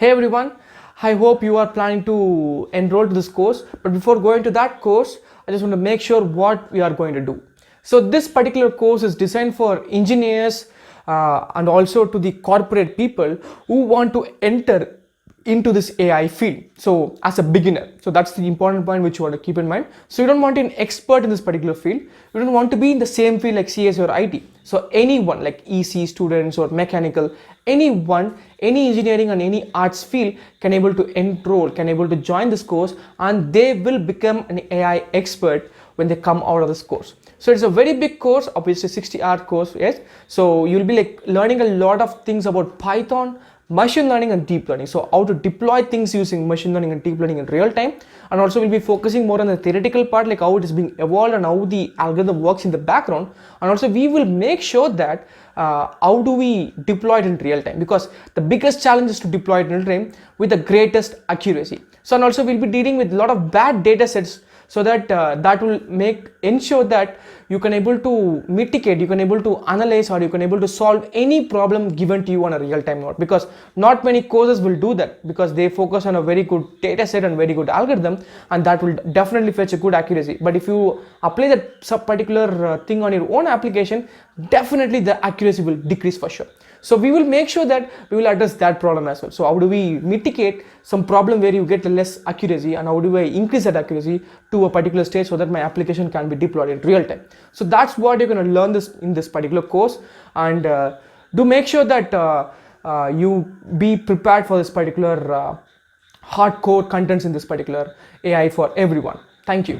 Hey everyone, I hope you are planning to enroll to this course, but before going to that course, I just want to make sure what we are going to do. So this particular course is designed for engineers and also to the corporate people who want to enter into this AI field. So as a beginner, so that's the important point which you want to keep in mind. So you don't want an expert in this particular field. You don't want to be in the same field like CS or IT. So anyone like EC students or mechanical, anyone, any engineering and any arts field can able to enroll, can able to join this course, and they will become an AI expert when they come out of this course. So it's a very big course, obviously 60-hour course, yes. So you'll be like learning a lot of things about Python, machine learning and deep learning. So how to deploy things using machine learning and deep learning in real time. And also we'll be focusing more on the theoretical part, like how it is being evolved and how the algorithm works in the background. And also we will make sure that how do we deploy it in real time, because the biggest challenge is to deploy it in real time with the greatest accuracy. So and also we'll be dealing with a lot of bad data sets, so that that will ensure that you can able to mitigate, you can able to analyze, or you can able to solve any problem given to you on a real-time note, because not many courses will do that, because they focus on a very good data set and very good algorithm, and that will definitely fetch a good accuracy. But if you apply that particular thing on your own application, definitely the accuracy will decrease for sure. So we will make sure that we will address that problem as well. So how do we mitigate some problem where you get less accuracy, and how do I increase that accuracy to a particular stage so that my application can be deployed in real time. So that's what you're going to learn this in this particular course, and do make sure that you be prepared for this particular hardcore contents in this particular AI for everyone. Thank you.